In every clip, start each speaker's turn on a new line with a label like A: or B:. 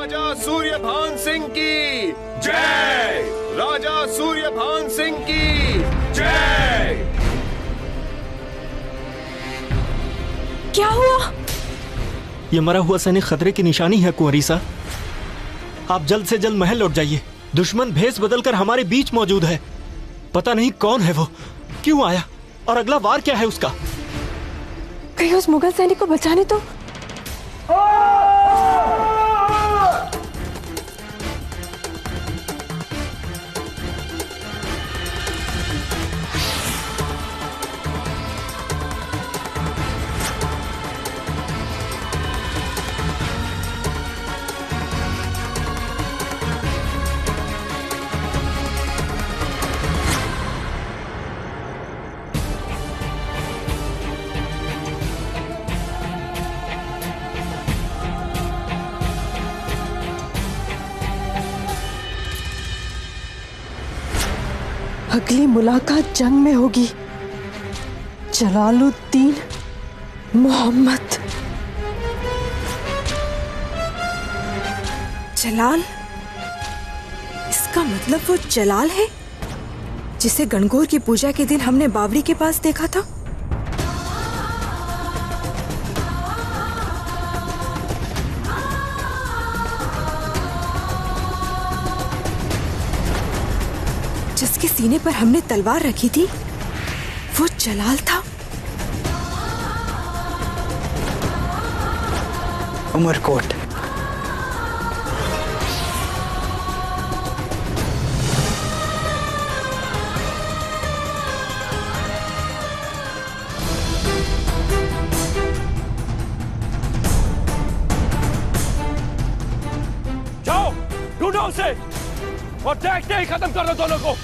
A: राजा सूर्यभान सिंह की जय। राजा सूर्यभान सिंह की जय।
B: क्या हुआ?
C: ये मरा हुआ सैनिक खतरे की निशानी है कुंवरी सा। आप जल्द से जल्द महल लौट जाइए। दुश्मन भेष बदलकर हमारे बीच मौजूद है। पता नहीं कौन है वो, क्यों आया और अगला वार क्या है उसका।
B: कहीं उस मुगल सैनिक को बचाने तो। अगली मुलाकात जंग में होगी। जलालुद्दीन मोहम्मद।
D: जलाल? इसका मतलब वो जलाल है जिसे गणगौर की पूजा के दिन हमने बावड़ी के पास देखा था। जिसके सीने पर हमने तलवार रखी थी वो जलाल था।
E: उमरकोट।
F: जाओ ढूंढो उसे और देखते ही खत्म कर दो दोनों को।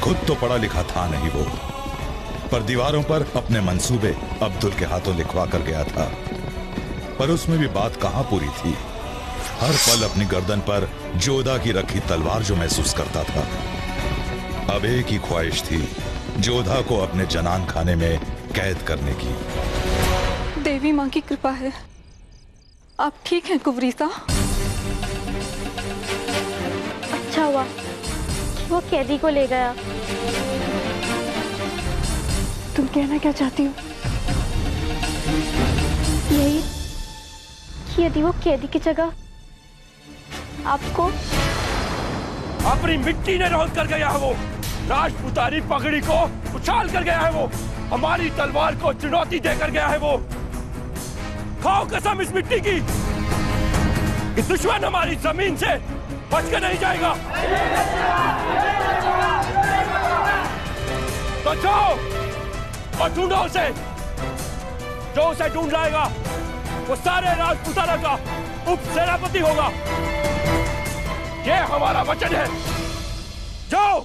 G: खुद तो पढ़ा लिखा था नहीं वो, पर दीवारों पर अपने मंसूबे अब्दुल के हाथों लिखवा कर गया था। पर उसमें भी बात कहां पूरी थी। हर पल अपनी गर्दन पर जोधा की रखी तलवार जो महसूस करता था। अब एक ही ख्वाहिश थी, जोधा को अपने जनान खाने में कैद करने की।
B: देवी माँ की कृपा है। आप ठीक हैं कुंवरी सा?
H: अच्छा हुआ वो कैदी को ले गया।
B: तुम कहना क्या चाहती हो?
H: यही कि यदि वो कैदी की जगह आपको
F: अपनी मिट्टी ने रौंद कर गया है वो। राजपुतानी पगड़ी को उछाल कर गया है वो। हमारी तलवार को चुनौती देकर गया है वो। खाओ कसम इस मिट्टी की, इस दुश्मन हमारी जमीन से बच के नहीं जाएगा। तो जाओ और ढूंढो उसे। जो उसे ढूंढ लाएगा वो सारे राजपुताना का उप सेनापति होगा। ये हमारा वचन है। जाओ।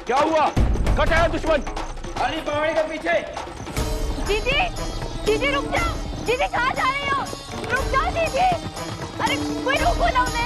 F: क्या हुआ? कट आया दुश्मन।
I: अली पहाड़ी के पीछे।
H: दीदी, दीदी रुक जाओ। दीदी कहाँ जा रही हो? रुक जाओ दीदी। अरे कोई रोको ना उन्हें।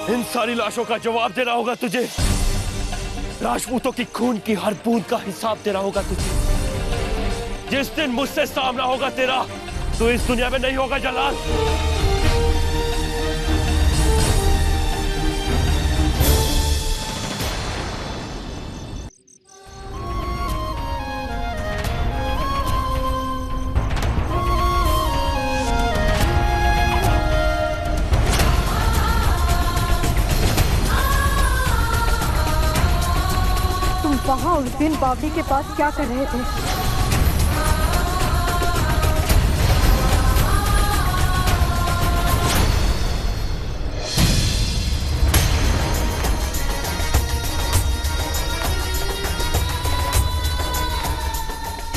F: इन सारी लाशों का जवाब देना होगा तुझे। राजपूतों की खून की हर बूंद का हिसाब देना होगा तुझे। जिस दिन मुझसे सामना होगा तेरा, तो इस दुनिया में नहीं होगा जलाल।
E: वहाँ उस दिन बावड़ी के पास क्या कर रहे थे?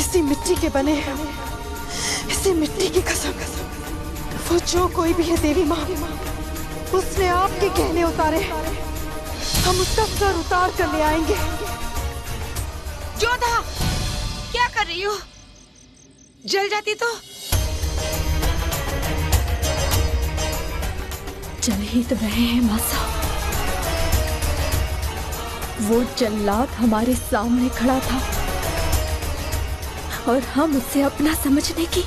E: इसी मिट्टी के बने हैं, इसी मिट्टी की कसम। वो जो कोई भी है देवी माँ, उसने आपके गहने उतारे, हम उसका सर उतार कर ले आएंगे।
D: जोधा, क्या कर रही हो? जल जाती तो?
E: जल ही तो रहे हैं मासा। वो जल्लाद हमारे सामने खड़ा था और हम उसे अपना समझने की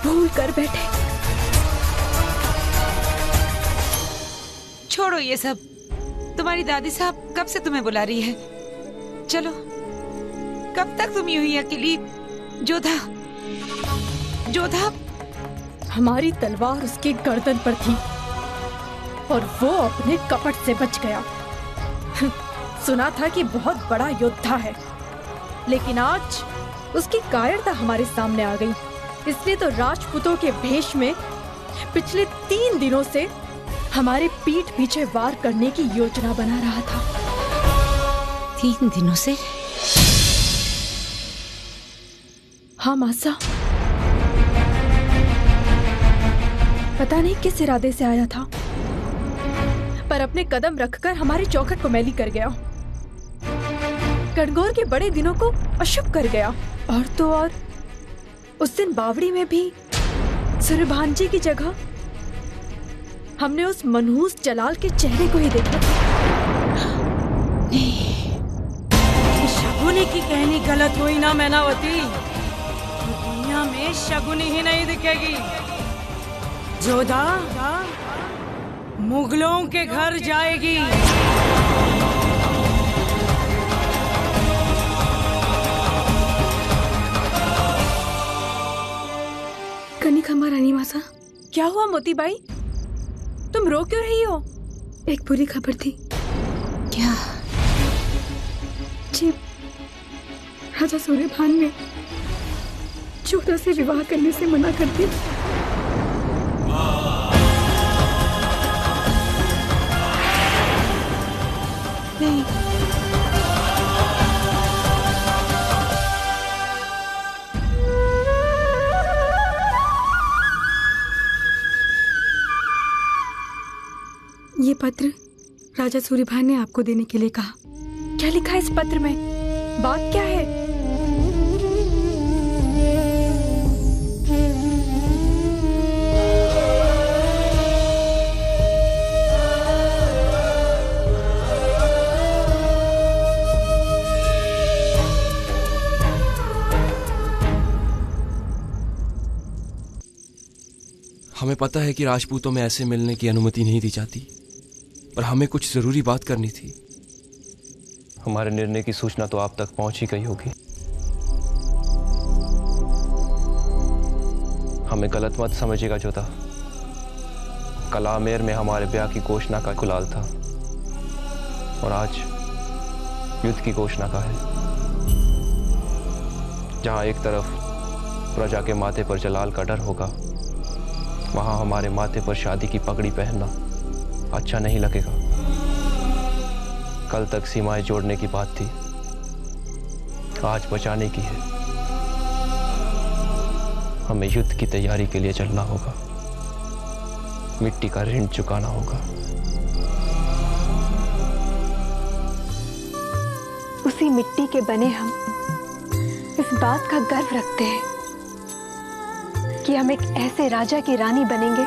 E: भूल कर बैठे।
D: छोड़ो ये सब। तुम्हारी दादी साहब कब से तुम्हें बुला रही है। चलो, कब तक तुम यूं ही अकेली? जोधा, जोधा।
E: हमारी तलवार उसकी गर्दन पर थी और वो अपने कपट से बच गया। सुना था कि बहुत बड़ा योद्धा है, लेकिन आज उसकी कायरता हमारे सामने आ गई। इसलिए तो राजपूतों के भेष में पिछले 3 दिनों से हमारे पीठ पीछे वार करने की योजना बना रहा था।
D: 3 दिनों से?
E: हाँ मासा, पता नहीं किस इरादे से आया था, पर अपने कदम रखकर हमारी चौखट को मैली कर गया। गणगौर के बड़े दिनों को अशुभ कर गया। और तो और उस दिन बावड़ी में भी सूर्यभान जी की जगह हमने उस मनहूस जलाल के चेहरे को ही देखा।
J: शगुनी की कहनी गलत हुई ना मैनावती। दुनिया में शगुनी ही नहीं दिखेगी। जोधा मुगलों के घर जाएगी।
E: कनिका महारानी मासा।
J: क्या हुआ मोती बाई, तुम रो क्यों रही हो?
E: एक बुरी खबर थी।
D: क्या?
E: जी, राजा सूर्यभान ने जोधा से विवाह करने से मना कर दिया।
D: नहीं,
E: ये पत्र राजा सूर्यभान ने आपको देने के लिए कहा।
J: क्या लिखा है इस पत्र में? बात क्या है?
K: हमें पता है कि राजपूतों में ऐसे मिलने की अनुमति नहीं दी जाती, पर हमें कुछ जरूरी बात करनी थी।
L: हमारे निर्णय की सूचना तो आप तक पहुंच ही गई होगी। हमें गलत मत समझिएगा जोधा। कल आमेर में हमारे ब्याह की घोषणा का कुलाल था और आज युद्ध की घोषणा का है। जहां एक तरफ प्रजा के माथे पर जलाल का डर होगा, वहां हमारे माथे पर शादी की पगड़ी पहनना अच्छा नहीं लगेगा। कल तक सीमाएं जोड़ने की बात थी, आज बचाने की है। हमें युद्ध की तैयारी के लिए चलना होगा, मिट्टी का ऋण चुकाना होगा।
B: उसी मिट्टी के बने हम इस बात का गर्व रखते हैं कि हम एक ऐसे राजा की रानी बनेंगे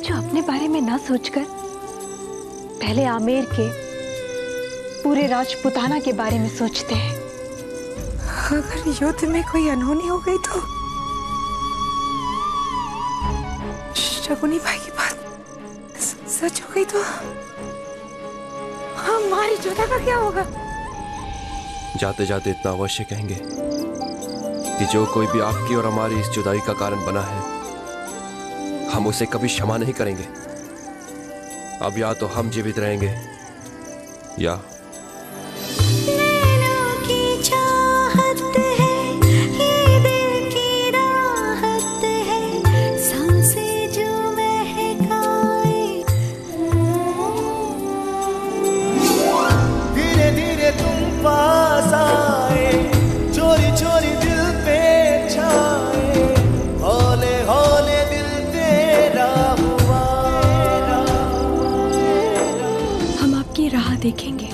B: जो अपने बारे में ना सोचकर पहले आमेर के पूरे राजपुताना के बारे में सोचते हैं।
D: अगर युद्ध में कोई अनहोनी हो गई तो शकुनी भाई की बात सच हो गई तो हमारी जोधा का क्या होगा?
K: जाते जाते इतना अवश्य कहेंगे कि जो कोई भी आपकी और हमारी इस जुदाई का कारण बना है, हम उसे कभी क्षमा नहीं करेंगे। अब या तो हम जीवित रहेंगे या
M: पास आए, चोरी चोरी दिल पे छाए, हौले हौले दिल तेरा हुआ।
B: हम आपकी राह देखेंगे।